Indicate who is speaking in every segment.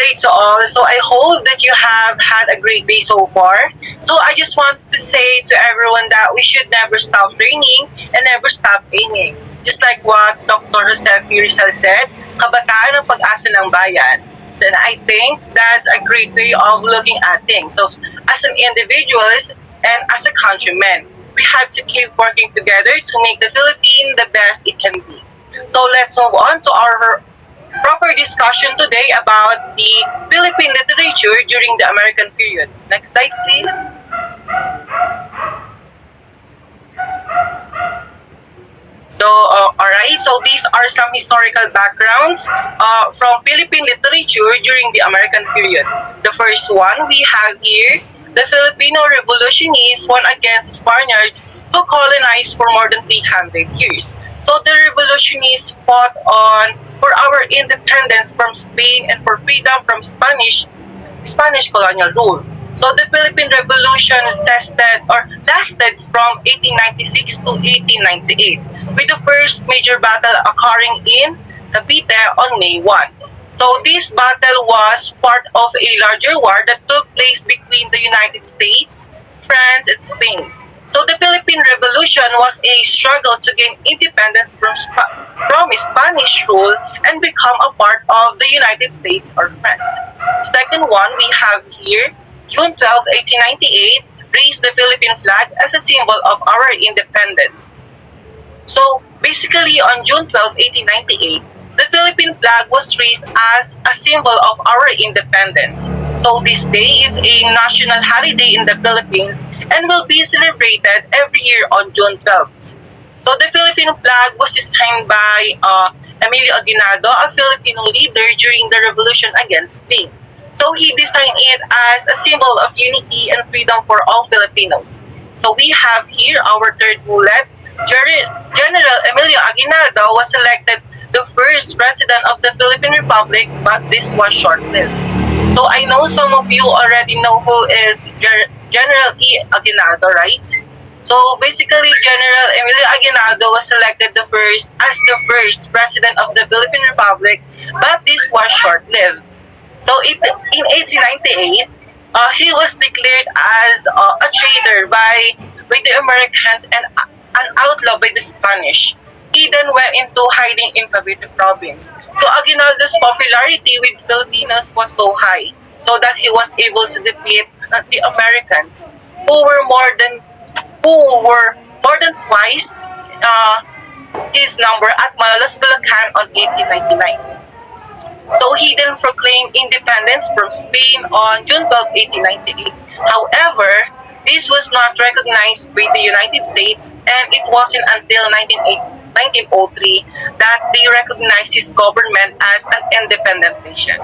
Speaker 1: day to all. So I hope that you have had a great day so far. So I just wanted to say to everyone that we should never stop learning and never stop aiming. Just like what Dr. Jose Rizal said, kabataan ang pag-asa ng bayan. So, and I think that's a great way of looking at things. So as an individuals and as a countryman, we have to keep working together to make the Philippines the best it can be. So let's move on to our proper discussion today about the Philippine literature during the American period. Next slide, please. So, alright, so these are some historical backgrounds from Philippine literature during the American period. The first one we have here, the Filipino revolutionists won against Spaniards who colonized for more than 300 years. So the revolutionists fought on for our independence from Spain and for freedom from Spanish colonial rule. So the Philippine Revolution lasted from 1896 to 1898, with the first major battle occurring in Cavite on May 1. So this battle was part of a larger war that took place between the United States, France, and Spain. So the Philippine Revolution was a struggle to gain independence from Spanish rule and become a part of the United States or France. Second one we have here, June 12, 1898, raised the Philippine flag as a symbol of our independence. So basically on June 12, 1898, the Philippine flag was raised as a symbol of our independence. So this day is a national holiday in the Philippines and will be celebrated every year on June 12th. So the Philippine flag was designed by Emilio Aguinaldo, a Filipino leader during the revolution against Spain. So he designed it as a symbol of unity and freedom for all Filipinos. So we have here our third bullet. General Emilio Aguinaldo was elected the first president of the Philippine Republic, but this was short-lived. So I know some of you already know who is General E. Aguinaldo, right? So basically, General Emilio Aguinaldo was elected as the first president of the Philippine Republic, but this was short-lived. So in 1898, he was declared as a traitor by the Americans and an outlaw by the Spanish. He then went into hiding in Cavite province. So Aguinaldo's popularity with Filipinos was so high, so that he was able to defeat the Americans, who were more than twice his number at Malolos, Bulacan on 1899. So he then proclaimed independence from Spain on June 12, 1898. However, this was not recognized by the United States, and it wasn't until 1903 that they recognized his government as an independent nation.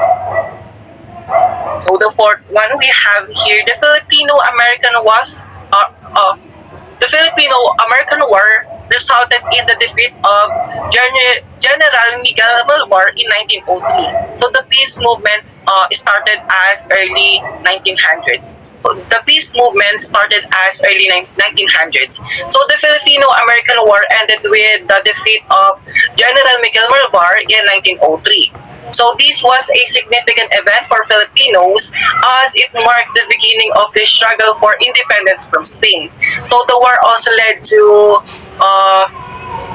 Speaker 1: So the fourth one we have here, the Filipino-American War resulted in the defeat of General Miguel Malvar in 1903. So the peace movement started as early 1900s. So the peace movement started as early 1900s. So the Filipino-American War ended with the defeat of General Miguel Malvar in 1903. So this was a significant event for Filipinos as it marked the beginning of the struggle for independence from Spain. So the war also led to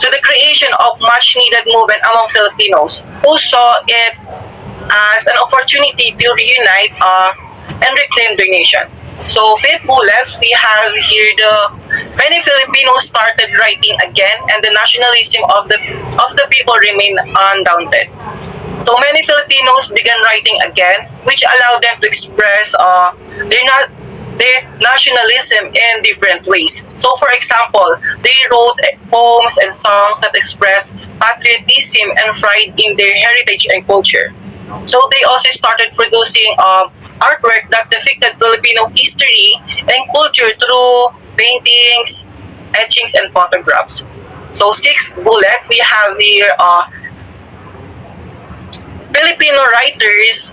Speaker 1: the creation of much needed movement among Filipinos who saw it as an opportunity to reunite and reclaim their nation. So fifth bullet, we have here many Filipinos started writing again, and the nationalism of the people remained undaunted. So many Filipinos began writing again, which allowed them to express their nationalism in different ways. So for example, they wrote poems and songs that express patriotism and pride in their heritage and culture. So they also started producing artwork that depicted Filipino history and culture through paintings, etchings, and photographs. So sixth bullet, we have here Filipino writers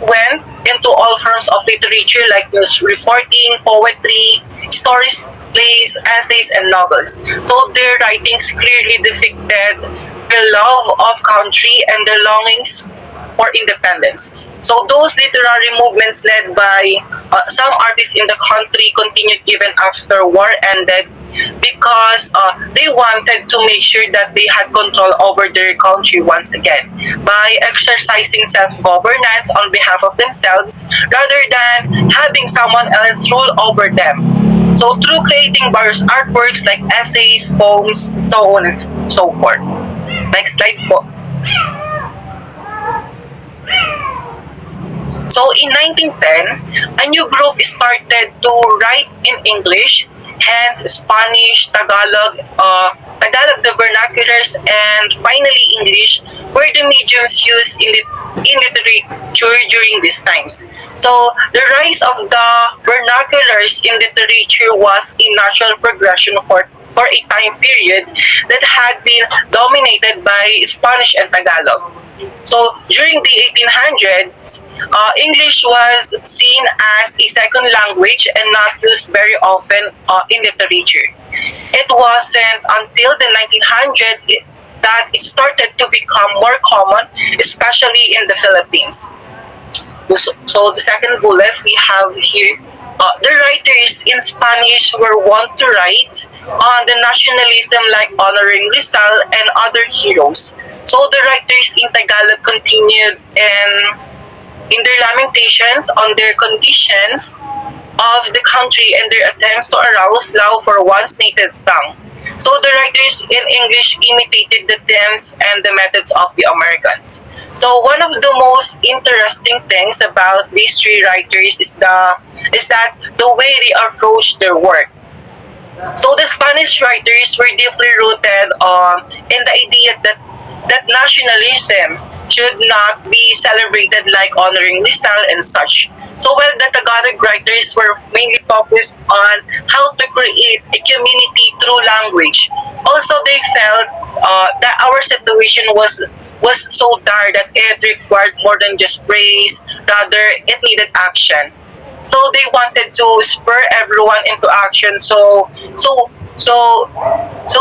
Speaker 1: went into all forms of literature like news reporting, poetry, stories, plays, essays, and novels. So their writings clearly depicted their love of country and their longings for independence. So those literary movements led by some artists in the country continued even after war ended because they wanted to make sure that they had control over their country once again by exercising self-governance on behalf of themselves rather than having someone else rule over them. So through creating various artworks like essays, poems, so on and so forth. Next slide po. So in 1910, a new group started to write in English, hence Spanish, Tagalog the vernaculars, and finally English were the mediums used in literature during these times. So the rise of the vernaculars in literature was a natural progression for a time period that had been dominated by Spanish and Tagalog. So during the 1800s, English was seen as a second language and not used very often in literature. It wasn't until the 1900s that it started to become more common, especially in the Philippines. So the second bullet we have here, the writers in Spanish were wont to write on the nationalism like honoring Rizal and other heroes. So the writers in Tagalog continued in their lamentations on their conditions of the country and their attempts to arouse love for one's native tongue. So the writers in English imitated the themes and the methods of the Americans. So one of the most interesting things about these three writers is that the way they approach their work. So the Spanish writers were deeply rooted in the idea that nationalism should not be celebrated like honoring Rizal and such. So while the Tagalog writers were mainly focused on how to create a community through language, also they felt that our situation was so dire that it required more than just praise, rather it needed action. So they wanted to spur everyone into action so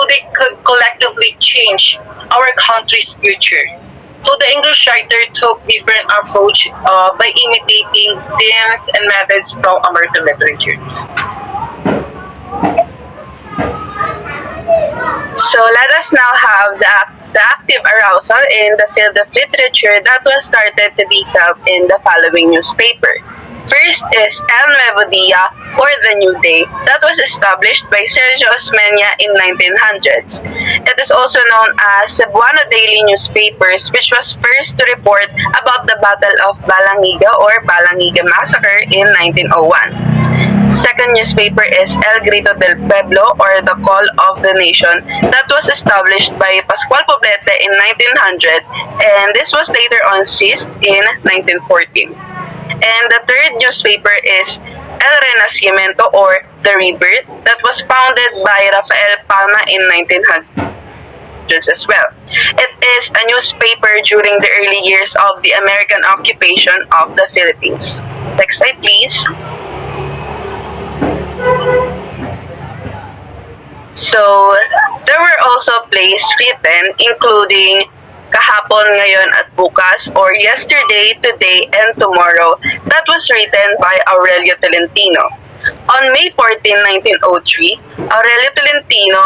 Speaker 1: they could collectively change our country's future. So the English writer took different approach by imitating themes and methods from American literature.
Speaker 2: So let us now have the active arousal in the field of literature that was started to be felt in the following newspaper. First is El Nuevo Dia or The New Day that was established by Sergio Osmeña in 1900s. It is also known as Cebuano Daily Newspapers, which was first to report about the Battle of Balangiga or Balangiga Massacre in 1901. Second newspaper is El Grito del Pueblo or The Call of the Nation that was established by Pascual Poblete in 1900 and this was later on seized in 1914. And the third newspaper is El Renacimiento or The Rebirth that was founded by Rafael Palma in 1900 as well. It is a newspaper during the early years of the American occupation of the Philippines. Next slide please. So, there were also plays written including Kahapon, Ngayon at Bukas or Yesterday, Today, and Tomorrow that was written by Aurelio Tolentino. On May 14, 1903, Aurelio Tolentino,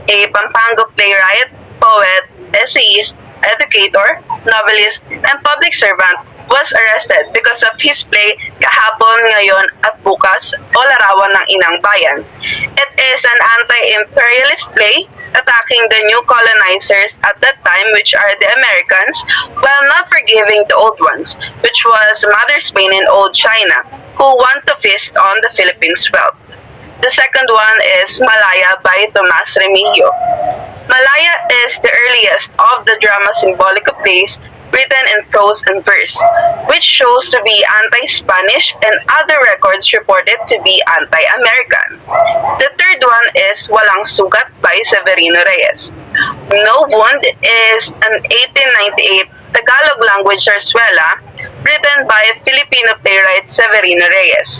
Speaker 2: a Pampango playwright, poet, essayist, educator, novelist, and public servant, was arrested because of his play Kahapon, Ngayon at Bukas o Larawan ng Inang Bayan. It is an anti-imperialist play attacking the new colonizers at that time, which are the Americans, while not forgiving the old ones, which was Mother Spain and Old China, who want to feast on the Philippines' wealth. The second one is Malaya by Tomas Remigio. Malaya is the earliest of the drama symbolic plays written in prose and verse, which shows to be anti-Spanish and other records reported to be anti-American. The third one is Walang Sugat by Severino Reyes. No Wound is an 1898 Tagalog language zarzuela written by Filipino playwright Severino Reyes.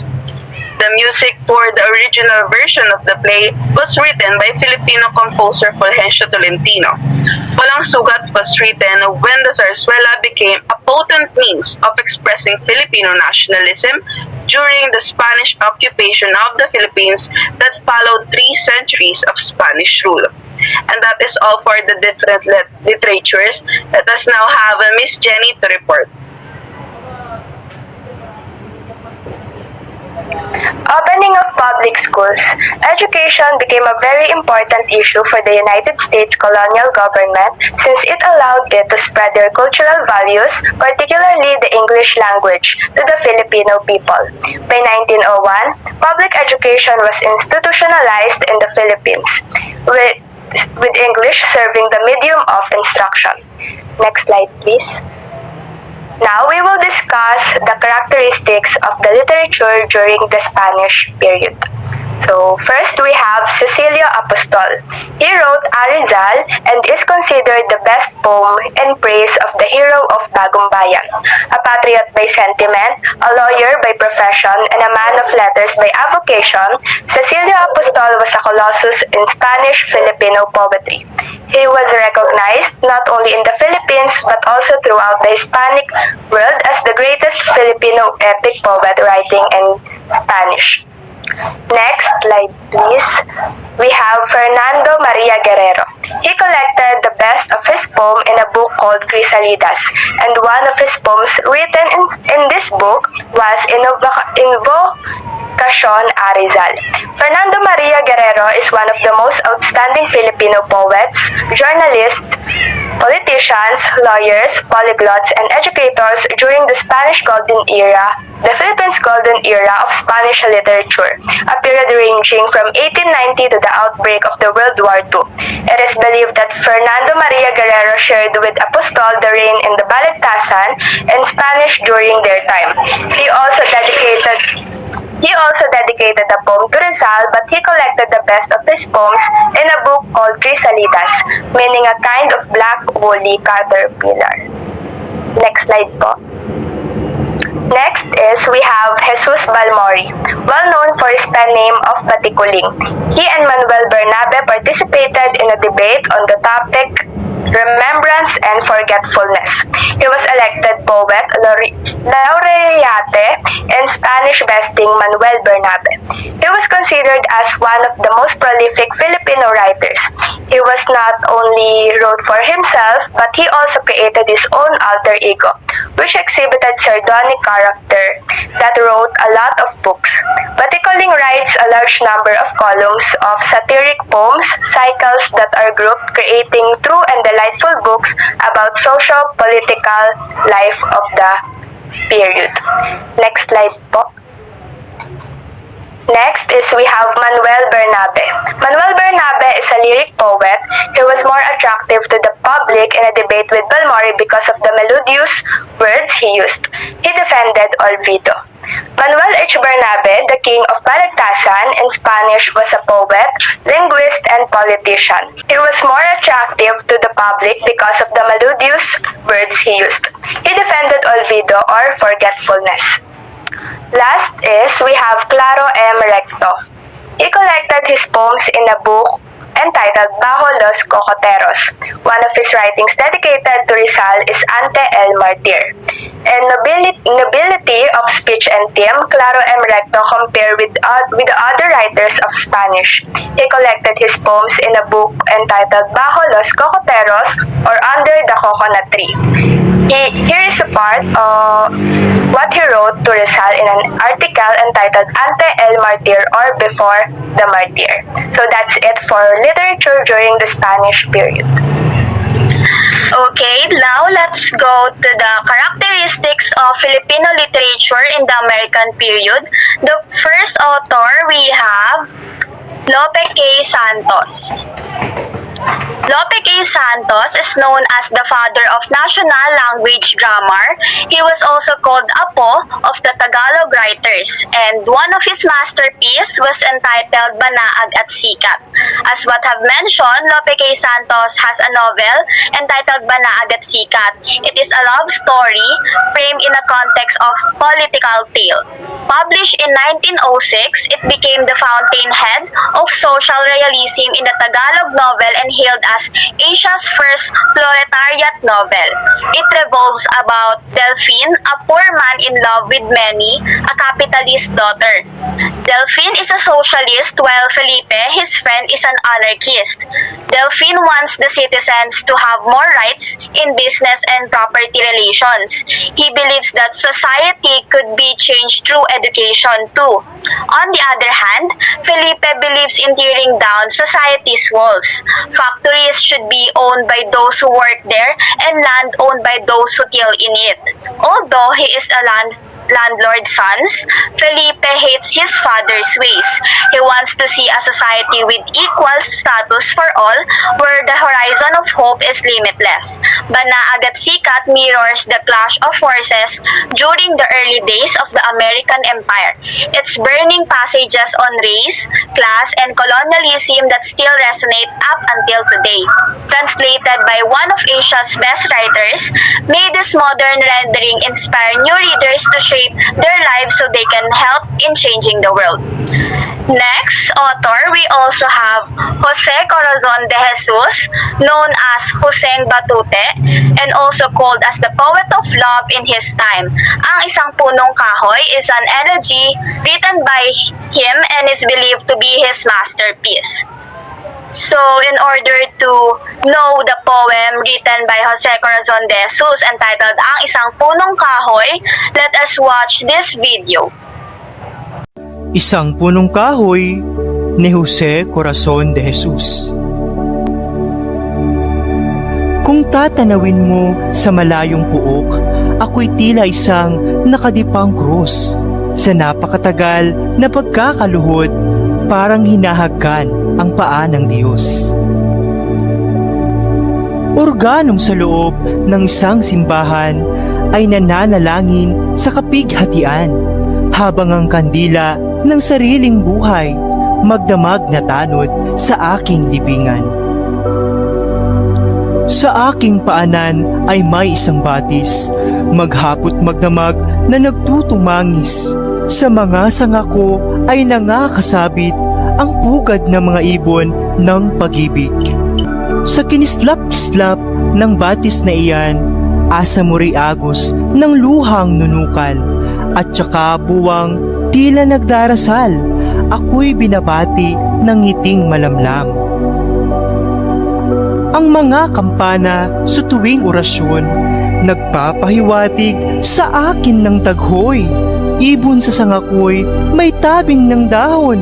Speaker 2: The music for the original version of the play was written by Filipino composer Fulgencio Tolentino. Walang sugat was written when the zarzuela became a potent means of expressing Filipino nationalism during the Spanish occupation of the Philippines that followed 3 centuries of Spanish rule. And that is all for the different literatures. Let us now have Miss Jenny to report.
Speaker 3: Opening of public schools. Education became a very important issue for the United States colonial government since it allowed it to spread their cultural values, particularly the English language, to the Filipino people. By 1901, public education was institutionalized in the Philippines, with English serving the medium of instruction. Next slide, please. Now we will discuss the characteristics of the literature during the Spanish period. So first we have Cecilio Apostol. He wrote Arizal and is considered the best poem in praise of the hero of Bagong Bayan. A patriot by sentiment, a lawyer by profession, and a man of letters by avocation, Cecilio Apostol was a colossus in Spanish-Filipino poetry. He was recognized not only in the Philippines but also throughout the Hispanic world as the greatest Filipino epic poet writing in Spanish. Next slide, please. We have Fernando Maria Guerrero. He collected the best of his poem in a book called Crisalidas, and one of his poems written in this book was Invocacion Arizal. Fernando Maria Guerrero is one of the most outstanding Filipino poets, journalists, politicians, lawyers, polyglots, and educators during the Spanish Golden Era, the Philippines' Golden Era of Spanish literature, a period ranging from 1890 to the outbreak of the World War II. It is believed that Fernando Maria Guerrero shared with Apostol the reign in the Balagtasan and Spanish during their time. He also dedicated a poem to Rizal, but he collected the best of his poems in a book called Crisalidas, meaning a kind of black woolly caterpillar. Next slide po. Next is we have Jesus Balmori, well known for his pen name of Batikuling. He and Manuel Bernabe participated in a debate on the topic Remembrance and Forgetfulness. He was elected Poet Laureate and Spanish besting Manuel Bernabe. He was considered as one of the most prolific Filipino writers. He was not only wrote for himself, but he also created his own alter ego, which exhibited sardonic character that wrote a lot of books. Batikuling writes a large number of columns of satiric poems, cycles that are grouped, creating true and delightful books about socio-political life of the period. Next slide po. Next is we have Manuel Bernabe. Manuel Bernabe is a lyric poet. He was more attractive to the public in a debate with Balmori because of the melodious words he used. He defended Olvido. Manuel H. Bernabe, the king of Balagtasan in Spanish, was a poet, linguist, and politician. He was more attractive to the public because of the melodious words he used. He defended Olvido or forgetfulness. Last is we have Claro M. Recto. He collected his poems in a book entitled Bajo los Cocoteros. One of his writings dedicated to Rizal is Ante el Martir. In nobility of speech and theme, Claro M. Recto compared with the other writers of Spanish. He collected his poems in a book entitled Bajo los Cocoteros or Under the Coconut Tree. Here is a part of what he wrote to Rizal in an article entitled Ante el Martir or Before the Martyr. So that's it for literature during the Spanish period.
Speaker 4: Okay, now let's go to the characteristics of Filipino literature in the American period. The first author we have Lope K. Santos. Lope K. Santos is known as the father of national language grammar. He was also called Apo of the Tagalog writers, and one of his masterpieces was entitled Banaag at Sikat. As what have mentioned, Lope K. Santos has a novel entitled Banaag at Sikat. It is a love story framed in a context of political tale. Published in 1906, it became the fountainhead of social realism in the Tagalog novel and hailed as Asia's first proletariat novel. It revolves about Delphine, a poor man in love with many, a capitalist daughter. Delphine is a socialist while Felipe, his friend, is an anarchist. Delphine wants the citizens to have more rights in business and property relations. He believes that society could be changed through education too. On the other hand, Felipe believes in tearing down society's walls. Factories should be owned by those who work there and land owned by those who till in it. Although he is a landlord's son, Felipe hates his father's ways. He wants to see a society with equal status for all, where the horizon of hope is limitless. Banaa at Sikat mirrors the clash of forces during the early days of the American Empire. Its burning passages on race, class, and colonialism that still resonate up until today. Translated by one of Asia's best writers, may this modern rendering inspire new readers to shape their lives so they can help in changing the world. Next author, we also have Jose Corazon de Jesus, known as Joseng Batute, and also called as the poet of love in his time. Ang Isang Punong Kahoy is an elegy written by him and is believed to be his masterpiece. So, in order to know the poem written by Jose Corazon de Jesus entitled Ang Isang Punong Kahoy, let us watch this video.
Speaker 5: Isang Punong Kahoy ni Jose Corazon de Jesus. Kung tatanawin mo sa malayong puok, ako'y tila isang nakadipang krus. Sa napakatagal na pagkakaluhod, parang hinahagkan ang paa ng Diyos. Organong sa loob ng isang simbahan ay nananalangin sa kapighatian, habang ang kandila ng sariling buhay magdamag na tanod sa aking libingan. Sa aking paanan ay may isang batis, maghapot magdamag na nagtutumangis. Sa mga sanga ko ay nangakasabit ang pugad ng mga ibon ng pag-ibig. Sa kinislap-kislap ng batis na iyan, asa mo'y agos ng luhang nunukal, at saka buwang tila nagdarasal, ako'y binabati ng ngiting malamlam. Ang mga kampana sa tuwing orasyon, nagpapahiwatig sa akin ng taghoy. Ibon sa sangako'y may tabing ng dahon,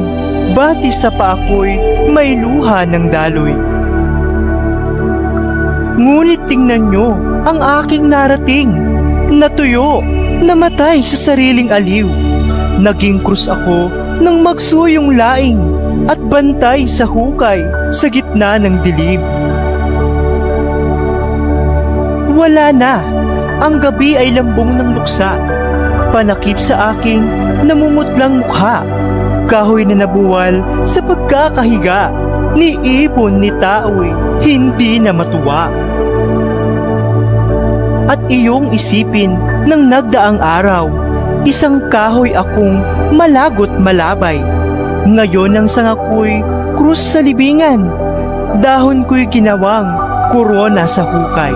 Speaker 5: batis sa paako'y may luha ng daloy. Ngunit tingnan nyo ang aking narating, natuyo, namatay sa sariling aliw. Naging krus ako nang magsuyong laing at bantay sa hukay sa gitna ng dilim. Wala na, ang gabi ay lambong ng luksa, panakip sa aking namumutlang mukha, kahoy na nabuwal sa pagkakahiga, ni ibon ni tao'y hindi na matuwa. At iyong isipin ng nagdaang araw, isang kahoy akong malagot malabay. Ngayon ang sangako'y krus sa libingan, dahon ko'y ginawang korona sa hukay.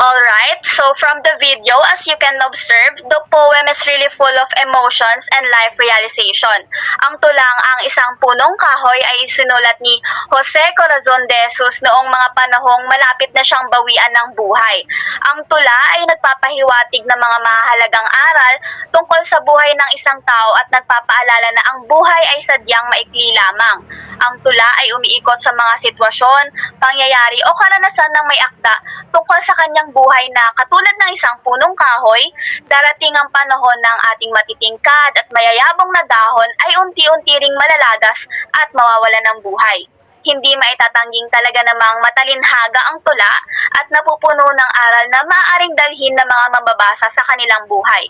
Speaker 4: Alright, so from the video, as you can observe, the poem is really full of emotions and life realization. Ang tulang Ang Isang Punong Kahoy ay sinulat ni Jose Corazon de Jesus noong mga panahong malapit na siyang bawian ng buhay. Ang tula ay nagpapahiwatig ng mga mahalagang aral tungkol sa buhay ng isang tao at nagpapaalala na ang buhay ay sadyang maikli lamang. Ang tula ay umiikot sa mga sitwasyon, pangyayari o karanasan ng may akda tungkol sa kanyang buhay na katulad ng isang punong kahoy, darating ang panahon ng ating matitingkad at mayayabong na dahon ay unti-unti ring malalagas at mawawala ng buhay. Hindi maitatangging talaga namang matalinhaga ang tula at napupuno ng aral na maaaring dalhin ng mga mababasa sa kanilang buhay.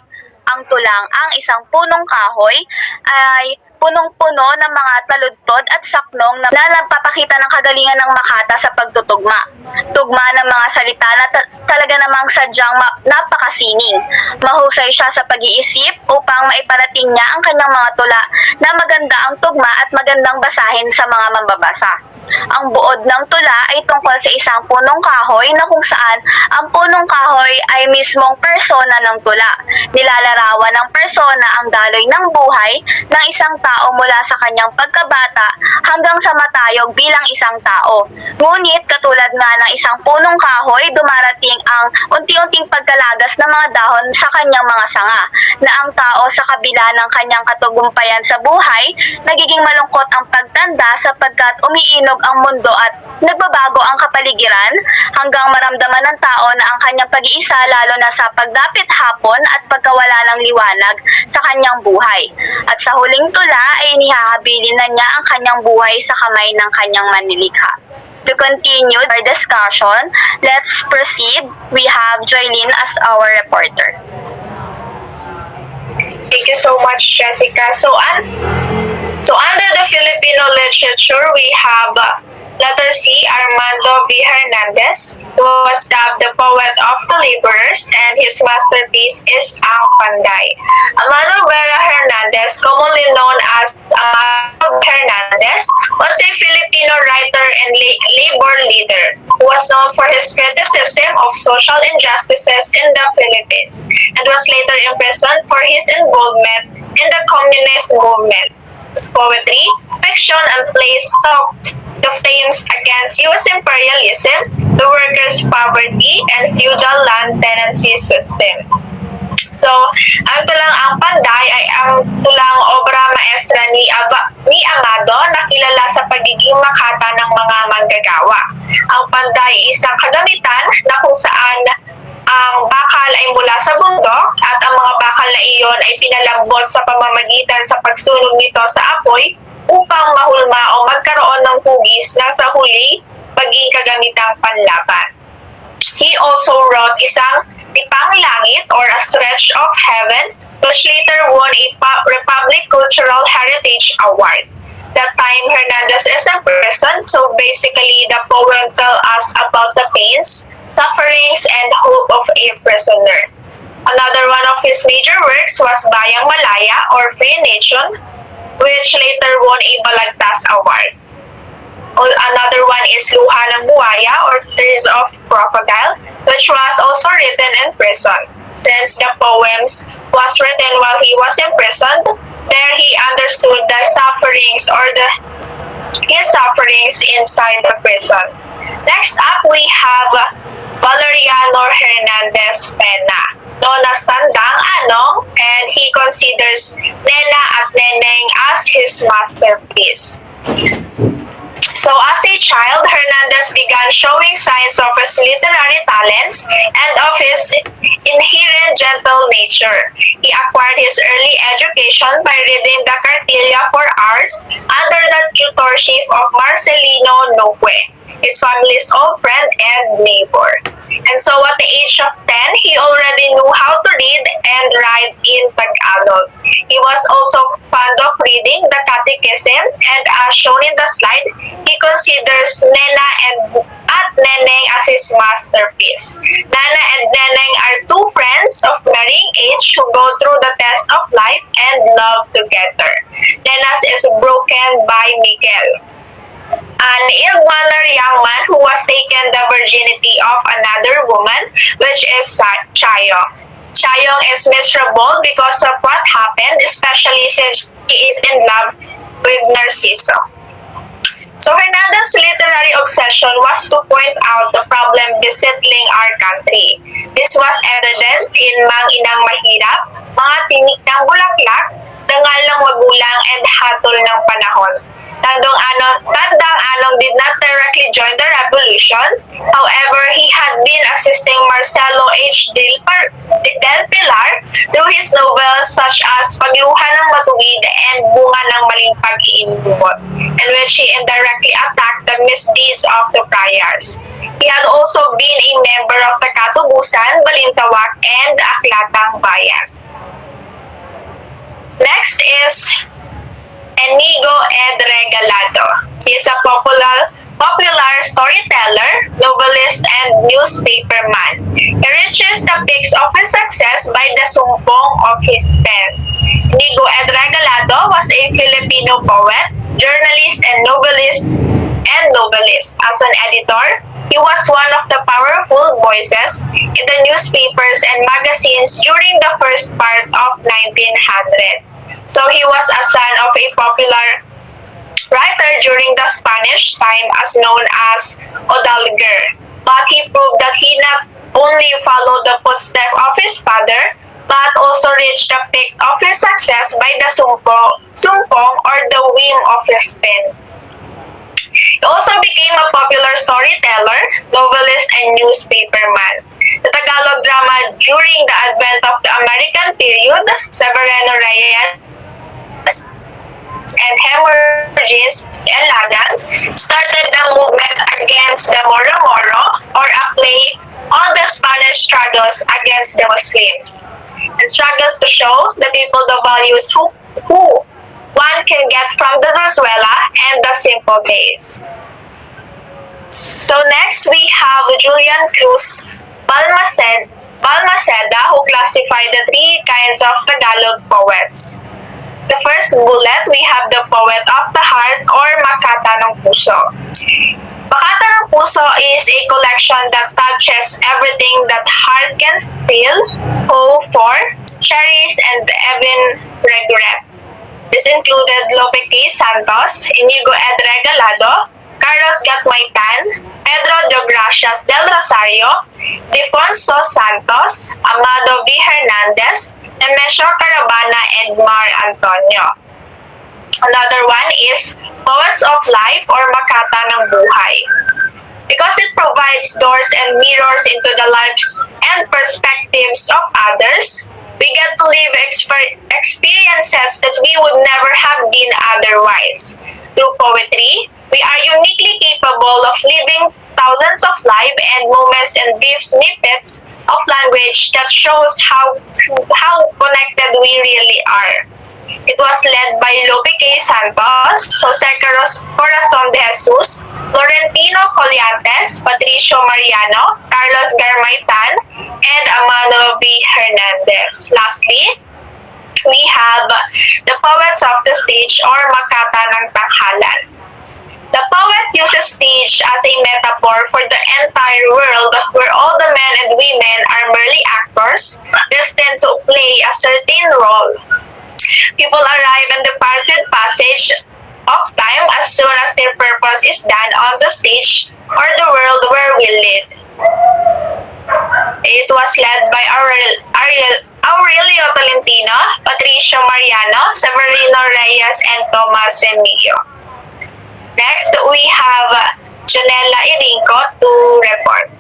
Speaker 4: Ang tulang Ang Isang Punong Kahoy ay punong-puno ng mga taludtod at saknong na nagpapakita ng kagalingan ng Makata sa pagtutugma. Tugma ng mga salita na talaga namang sadyang napakasining. Mahusay siya sa pag-iisip upang maiparating niya ang kanyang mga tula na maganda ang tugma at magandang basahin sa mga mambabasa. Ang buod ng tula ay tungkol sa isang punong kahoy na kung saan ang punong kahoy ay mismong persona ng tula. Nilalarawan ng persona ang daloy ng buhay ng isang tao mula sa kanyang pagkabata hanggang sa matayog bilang isang tao. Ngunit katulad nga ng isang punong kahoy, dumarating ang unti-unting pagkalagas ng mga dahon sa kanyang mga sanga, na ang tao sa kabila ng kanyang katagumpayan sa buhay, nagiging malungkot ang pagtanda sapagkat umiinog ang mundo at nagbabago ang kapaligiran hanggang maramdaman ng tao na ang kanyang pag-iisa lalo na sa pagdapit hapon at pagkawala ng liwanag sa kanyang buhay. At sa huling tula ay inihahabilin na niya ang kanyang buhay sa kamay ng kanyang manlilikha. To continue our discussion, let's proceed. We have Joylene as our reporter.
Speaker 2: Thank you so much, Jessica. So under the Filipino literature, we have letter C, Armando V. Hernandez, who was dubbed the poet of the laborers, and his masterpiece is Ang Panday. Armando Vera Hernandez, commonly known as Armando Hernandez, was a Filipino writer and labor leader who was known for his criticism of social injustices in the Philippines and was later imprisoned for his involvement in the communist movement. His poetry, fiction, and plays talked the flames against U.S. imperialism, the workers' poverty, and feudal land tenancy system. So, ang tulang Ang Panday ay ang tulang obra maestra ni Amado na kilala sa pagiging makata ng mga manggagawa. Ang Panday ay isang kagamitan na kung saan ang bakal ay mula sa bundok at ang mga bakal na iyon ay pinalambot sa pamamagitan sa pagsunog nito sa apoy upang mahulma o magkaroon ng hugis na sa huli maging kagamitang panlaban. He also wrote isang Tipang Langit or A Stretch of Heaven, which later won a Republic Cultural Heritage Award. That time, Hernandez is imprisoned, so basically the poem tells us about the pains, sufferings, and hope of a prisoner. Another one of his major works was Bayang Malaya or Free Nation, which later won a Balagtas Award. Another one is Luha ng Buhaya or Tears of Crocodile, which was also written in prison. Since the poems was written while he was imprisoned, there he understood the sufferings or his sufferings inside the prison. Next up, we have Valeriano Hernandez Pena, known as Tandang Anong, and he considers Nena at Neneng as his masterpiece. So as a child, Hernandez began showing signs of his literary talents and of his inherent gentle nature. He acquired his early education by reading the Cartilla for hours under the tutorship of Marcelino Noque, his family's old friend and neighbor. And so at the age of 10, he already knew how to read and write in Tagalog. He was also fond of reading the Catechism, and as shown in the slide, he considers Nena and Neneng as his masterpiece. Nana and Neneng are two friends of varying age who go through the test of life and love together. Nena's is broken by Miguel, an ill-mannered young man who was taken the virginity of another woman, which is Chayong. Chayong is miserable because of what happened, especially since he is in love with Narciso. So Hernandez's literary obsession was to point out the problem besetting our country. This was evident in Mang Inang Mahirap, Mga Tinik ng Bulaklak, Dangal ng Magulang, and Hatol ng Panahon. Tandang Anong did not directly join the revolution. However, he had been assisting Marcelo H. Del Pilar through his novels such as Pagluha ng Matuwid and Bunga ng Maling Pag-iinubot, in which he indirectly attacked the misdeeds of the friars. He had also been a member of the Katubusan, Balintawak, and Aklatang Bayan. Next is Enigo Ed Regalado. He is a popular storyteller, novelist, and newspaperman. He reaches the peaks of his success by the sumpong of his pen. Enigo Ed Regalado was a Filipino poet, journalist, and novelist. As an editor, he was one of the powerful voices in the newspapers and magazines during the first part of 1900. So he was a son of a popular writer during the Spanish time as known as Odalger. But he proved that he not only followed the footsteps of his father, but also reached the peak of his success by the sumpong or the whim of his pen. He also became a popular storyteller, novelist, and newspaperman. The Tagalog drama during the advent of the American period, Severino Reyes and Hemorrhagis and Lagan, started the movement against the Moro or a play on the Spanish struggles against the Muslims, and struggles to show the people the values who one can get from the Venezuela and the simple days. So next we have Julian Cruz Balmaceda, who classified the three kinds of Tagalog poets. The first bullet, we have the poet of the heart or Makata ng Puso. Makata ng Puso is a collection that touches everything that heart can feel, hope for, cherish, and even regret. This included Lope K. Santos, Inigo Ed Regalado, Carlos Gatmaitan, Pedro de Gracias del Rosario, Defonso Santos, Amado V. Hernandez, and Mesho Carabana and Mar Antonio. Another one is Poets of Life or Makata ng Buhay. Because it provides doors and mirrors into the lives and perspectives of others, we get to live experiences that we would never have been otherwise. Through poetry, we are uniquely capable of living thousands of lives and moments and brief snippets of language that shows how connected we really are. It was led by Lope K. Santos, Jose Corazon de Jesus, Florentino Colliantes, Patricio Mariano, Carlos Garmaitan, and Amado V. Hernandez. Lastly, we have the poets of the stage or Makata ng Tanghalan. The poet uses stage as a metaphor for the entire world where all the men and women are merely actors destined to play a certain role. People arrive and depart with passage of time as soon as their purpose is done on the stage or the world where we live. It was led by Aurelio Tolentino, Patricio Mariano, Severino Reyes, and Tomas Remigio. Next, we have Janela Irinco to report.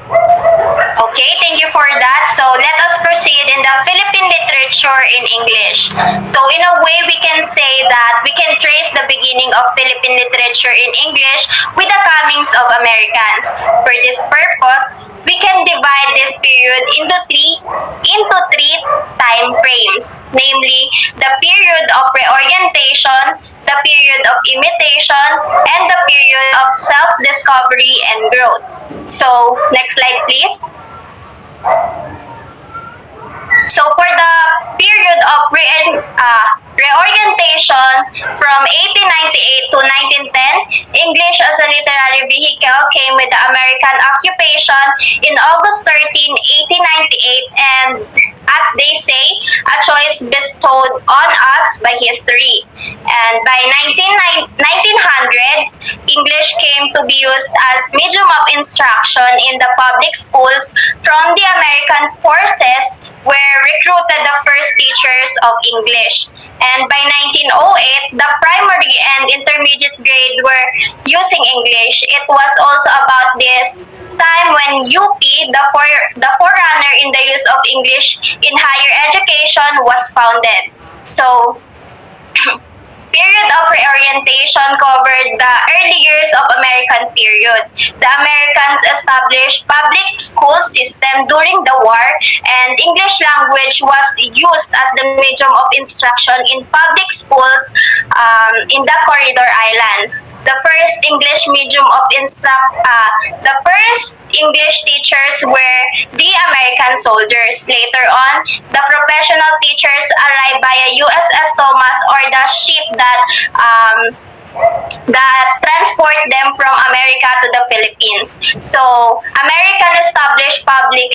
Speaker 4: Okay, thank you for that. So let us proceed in the Philippine literature in English. So in a way, we can say that we can trace the beginning of Philippine literature in English with the comings of Americans. For this purpose, we can divide this period into three time frames, namely the period of reorientation, the period of imitation, and the period of self-discovery and growth. So, next slide please. So for the period of reorientation from 1898 to 1910, English as a literary vehicle came with the American occupation in August 13, 1898, and as they say, a choice bestowed on us by history. And by 1900s, English came to be used as medium of instruction in the public schools from the American forces where recruited the first teachers of English. And by 1908, the primary and intermediate grade were using English. It was also about this time when UP, the forerunner in the use of English in higher education, was founded. So, period of reorientation edition covered the early years of American period. The Americans established public school system during the war, and English language was used as the medium of instruction in public schools in the Corridor Islands. The first English teachers were the American soldiers. Later on, the professional teachers arrived via USS Thomas, or the ship that transport them from America to the Philippines. So, American established public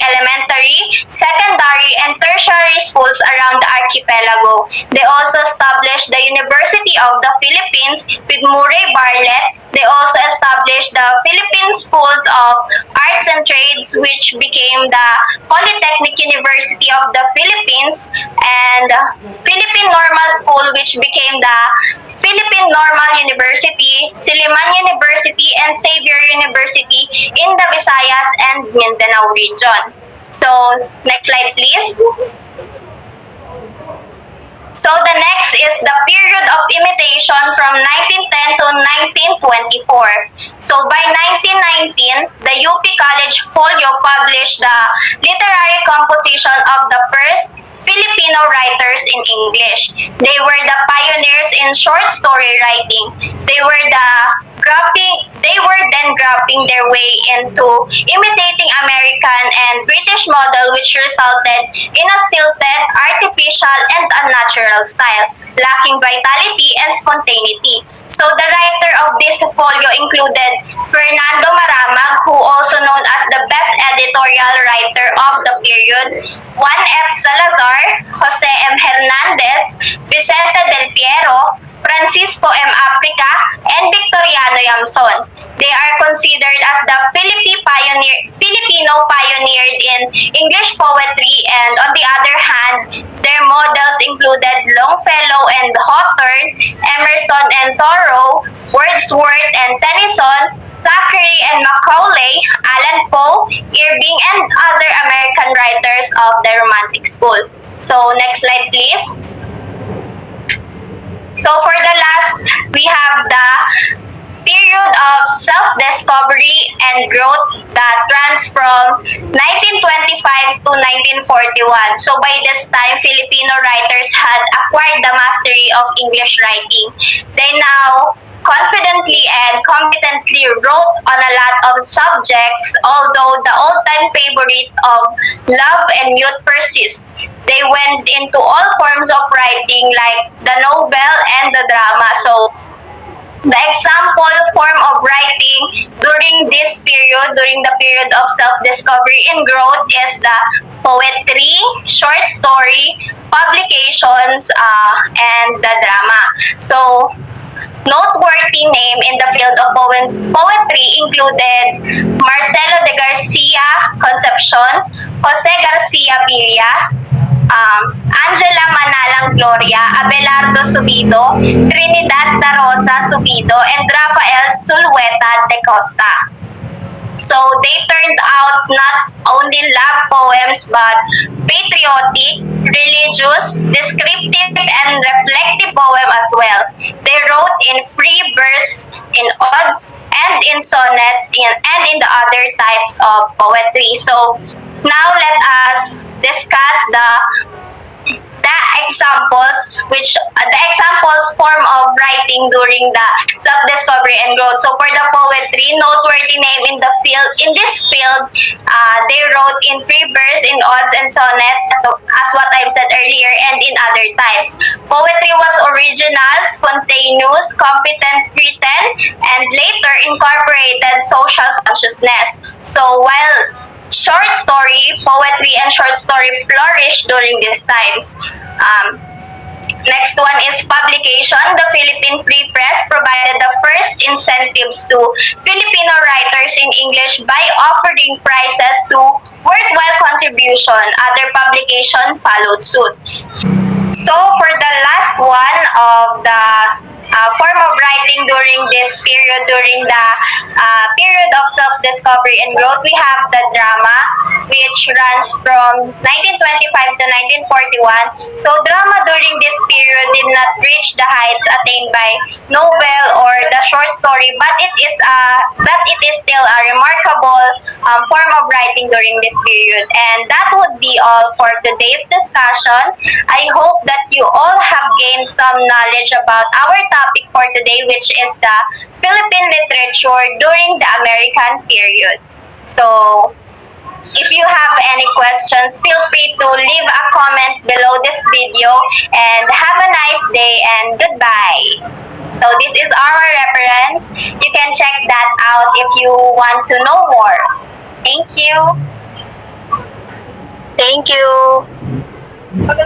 Speaker 4: elementary, secondary, and tertiary schools around the archipelago. They also established the University of the Philippines with Murray Bartlett. They also established the Philippine Schools of Arts and Trades, which became the Polytechnic University of the Philippines, and Philippine Normal School, which became the Philippine Normal University, Silliman University, and Xavier University in the Visayas and Mindanao region. So, next slide please. So the next is the period of imitation from 1910 to 1924. So by 1919, the UP College Folio published the literary composition of the first Filipino writers in English. They were the pioneers in short story writing. They were then grabbing their way into imitating American and British model, which resulted in a stilted, artificial, and unnatural style, lacking vitality and spontaneity. So the writer of this folio included Fernando Maramag, who also known as the best editorial writer of the period, Juan F. Salazar, Jose M. Hernandez, Vicente Del Piero, Francisco M. Aprica, and Victoriano Yamson. They are considered as the Filipino pioneered in English poetry, and on the other hand, their models included Longfellow and Hawthorne, Emerson and Thoreau, Wordsworth and Tennyson, Thackeray and Macaulay, Allan Poe, Irving, and other American writers of the Romantic School. So, next slide please. So for the last, we have the period of self-discovery and growth that runs from 1925 to 1941. So by this time, Filipino writers had acquired the mastery of English writing. They now confidently and competently wrote on a lot of subjects, although the old-time favorite of love and youth persists. They went into all forms of writing like the novel and the drama. So, the example form of writing during this period, during the period of self-discovery and growth, is the poetry, short story, publications, and the drama. So, noteworthy name in the field of poetry included Marcelo de Garcia Concepcion, Jose Garcia Villa, Angela Manalang Gloria, Abelardo Subido, Trinidad da Rosa Subido, and Rafael Sulweta de Costa. So they turned out not only love poems but patriotic, religious, descriptive, and reflective poem as well. They wrote in free verse, in odes, and in sonnet, and in the other types of poetry. So now let us discuss the examples, which the examples form of writing during the self-discovery and growth. So for the poetry, noteworthy name in this field, they wrote in free verse, in odes and sonnet, so as what I've said earlier, and in other types. Poetry was original, spontaneous, competent, written, and later incorporated social consciousness. So while short story, poetry, and short story flourished during these times. Next one is publication. The Philippine Free Press provided the first incentives to Filipino writers in English by offering prizes to worthwhile contribution. Other publications followed suit. So for the last one of the form of writing during this period, during the period of self-discovery and growth, we have the drama, which runs from 1925 to 1941. So drama during this period did not reach the heights attained by novel or the short story, but it is still a remarkable form of writing during this period. And that would be all for today's discussion. I hope that you all have gained some knowledge about our topic for today, which is the Philippine literature during the American period. So, if you have any questions, feel free to leave a comment below this video, and have a nice day and goodbye. So this is our reference. You can check that out if you want to know more. Thank you.
Speaker 2: Thank you.